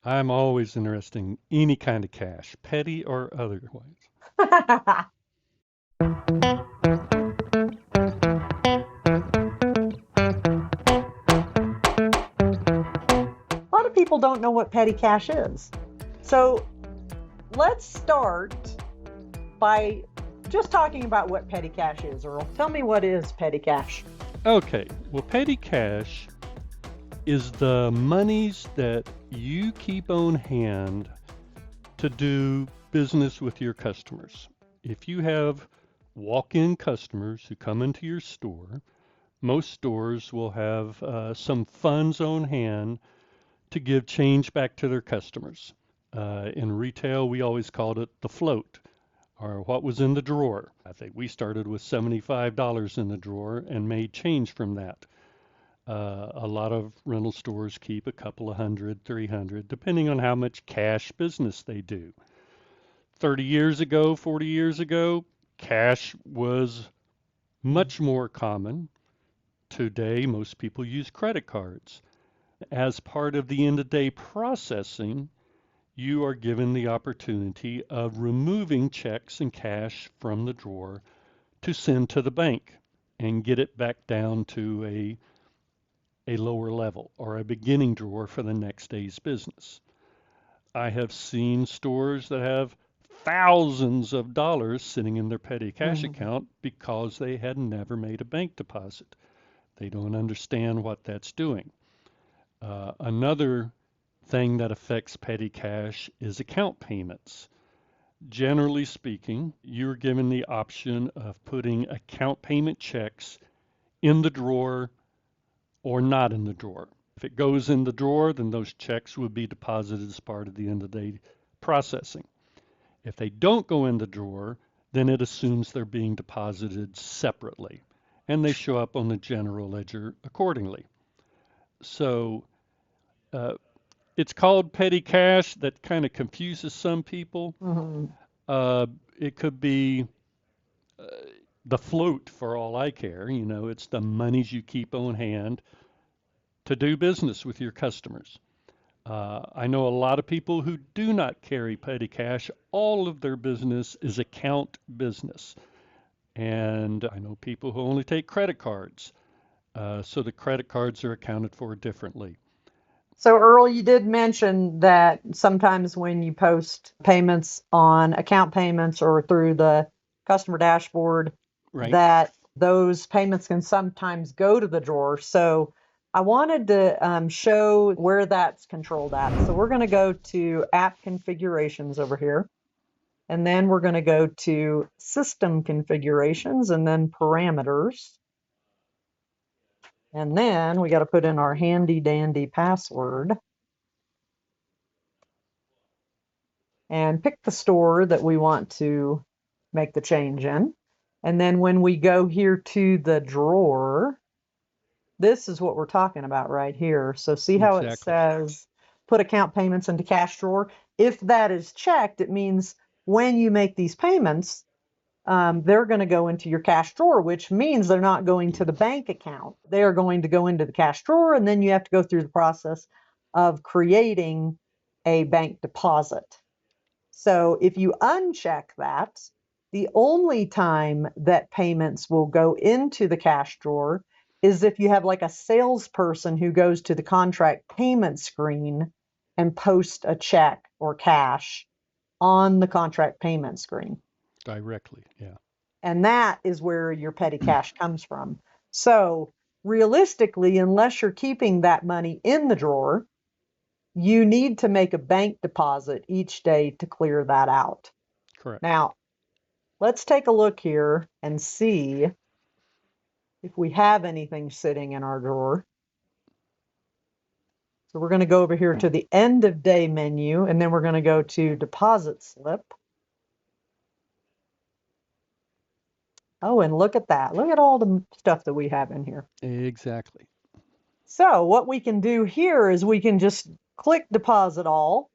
I'm always interested in any kind of cash, petty or otherwise. A lot of people don't know what petty cash is. So let's start by just talking about what petty cash is, Earl. Tell me what is petty cash. Okay, well, petty cash is the monies that you keep on hand to do business with your customers. If you have walk in customers who come into your store, most stores will have some funds on hand to give change back to their customers. In retail, we always called it the float or what was in the drawer. I think we started with $75 in the drawer and made change from that. A lot of rental stores keep a couple of hundred, 300, depending on how much cash business they do. 30 years ago, 40 years ago, cash was much more common. Today, most people use credit cards. As part of the end of day processing, you are given the opportunity of removing checks and cash from the drawer to send to the bank and get it back down to a lower level or a beginning drawer for the next day's business. I have seen stores that have thousands of dollars sitting in their petty cash Mhm. account because they had never made a bank deposit. They don't understand what that's doing. Another thing that affects petty cash is account payments. Generally speaking, you're given the option of putting account payment checks in the drawer or not in the drawer. If it goes in the drawer, then those checks will be deposited as part of the end of the day processing. If they don't go in the drawer, then it assumes they're being deposited separately and they show up on the general ledger accordingly. So uh, it's called petty cash. That kind of confuses some people. Mhm. Uh, it could be uh, the float for all I care. You know, it's the monies you keep on hand to do business with your customers. I know a lot of people who do not carry petty cash. All of their business is account business. And I know people who only take credit cards. So the credit cards are accounted for differently. So, Earl, you did mention that sometimes when you post payments on account payments or through the customer dashboard, Right? that those payments can sometimes go to the drawer. So, I wanted to show where that's controlled at. So, we're going to go to app configurations over here, and then we're going to go to system configurations and then parameters. And then we got to put in our handy dandy password and pick the store that we want to make the change in. And then when we go here to the drawer, this is what we're talking about right here. So see how it Exactly. says put account payments into cash drawer? If that is checked, it means when you make these payments, they're going to go into your cash drawer, which means they're not going to the bank account. They are going to go into the cash drawer, and then you have to go through the process of creating a bank deposit. So if you uncheck that, the only time that payments will go into the cash drawer is if you have like a salesperson who goes to the contract payment screen and post a check or cash on the contract payment screen. Directly. Yeah. And that is where your petty cash comes from. So realistically, unless you're keeping that money in the drawer, you need to make a bank deposit each day to clear that out. Correct. Now, let's take a look here and see if we have anything sitting in our drawer. So we're going to go over here to the end of day menu, and then we're going to go to deposit slip. Oh, and look at that. Look at all the stuff that we have in here. Exactly. So what we can do here is we can just click deposit all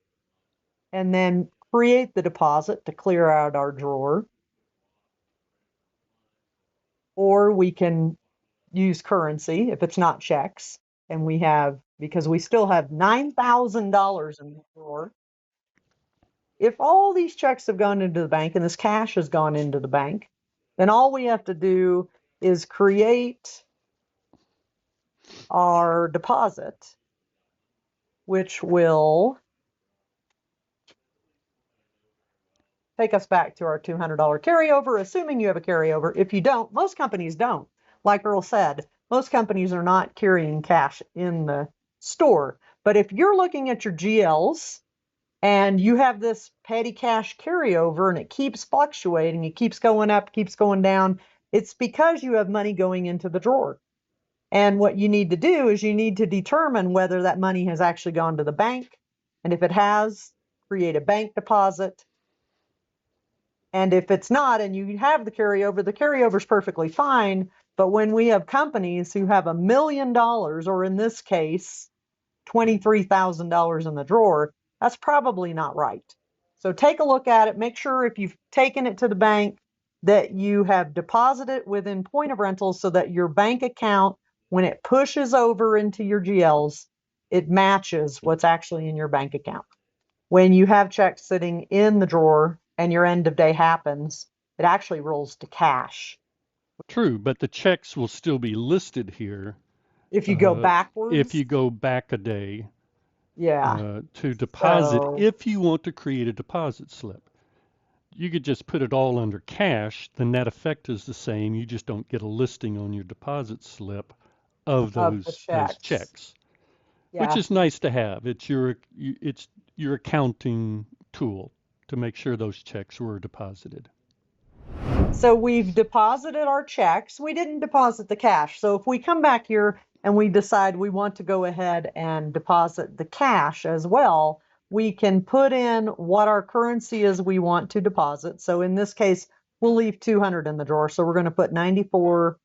and then create the deposit to clear out our drawer. Or we can use currency if it's not checks and we have because we still have $9,000 in the drawer. If all these checks have gone into the bank and this cash has gone into the bank, then all we have to do is create our deposit, which will take us back to our $200 carryover, assuming you have a carryover. If you don't, most companies don't. Like Earl said, most companies are not carrying cash in the store. But if you're looking at your GLs and you have this petty cash carryover and it keeps fluctuating, it keeps going up, keeps going down, it's because you have money going into the drawer. And what you need to do is you need to determine whether that money has actually gone to the bank. And if it has, create a bank deposit. And if it's not, and you have the carryover is perfectly fine. But when we have companies who have $1 million, or in this case, $23,000 in the drawer, that's probably not right. So take a look at it. Make sure if you've taken it to the bank that you have deposited within point of rental so that your bank account, when it pushes over into your GLs, it matches what's actually in your bank account. When you have checks sitting in the drawer and your end of day happens, it actually rolls to cash. True, but the checks will still be listed here If you go backwards? if you go back a day Yeah. to deposit, So, if you want to create a deposit slip. You could just put it all under cash, the net effect is the same. You just don't get a listing on your deposit slip of of the those checks. checks, which Yeah. is nice to have. It's your accounting tool to make sure those checks were deposited. So we've deposited our checks. We didn't deposit the cash. So if we come back here and we decide we want to go ahead and deposit the cash as well, we can put in what our currency is we want to deposit. So in this case, we'll leave 200 in the drawer. So we're going to put 94,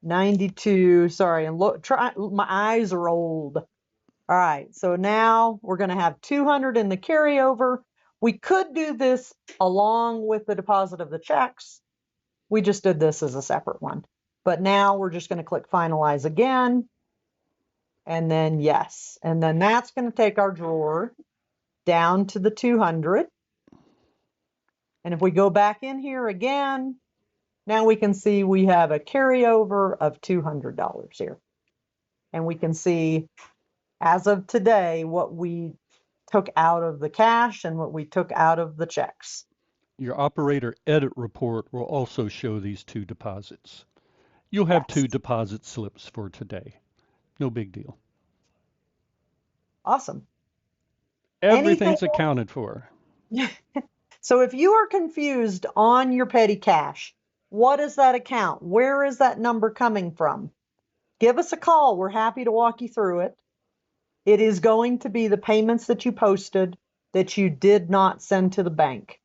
92, sorry, and look, my eyes are old. All right, so now we're going to have 200 in the carryover. We could do this along with the deposit of the checks. We just did this as a separate one. But now we're just going to click finalize again. And then yes. And then that's going to take our drawer down to the 200. And if we go back in here again, now we can see we have a carryover of $200 here. And we can see as of today what we took out of the cash and what we took out of the checks. Your operator edit report will also show these two deposits. You'll have two deposit slips for today. No big deal. Awesome. Everything's accounted for. So if you are confused on your petty cash, what is that account? Where is that number coming from? Give us a call. We're happy to walk you through it. It is going to be the payments that you posted that you did not send to the bank.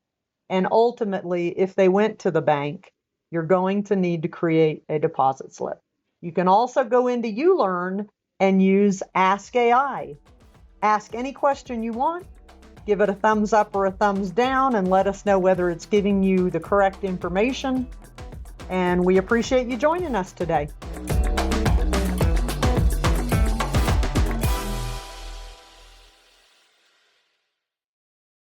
And ultimately, if they went to the bank, you're going to need to create a deposit slip. You can also go into ULearn and use Ask AI. Ask any question you want, give it a thumbs up or a thumbs down, and let us know whether it's giving you the correct information. And we appreciate you joining us today.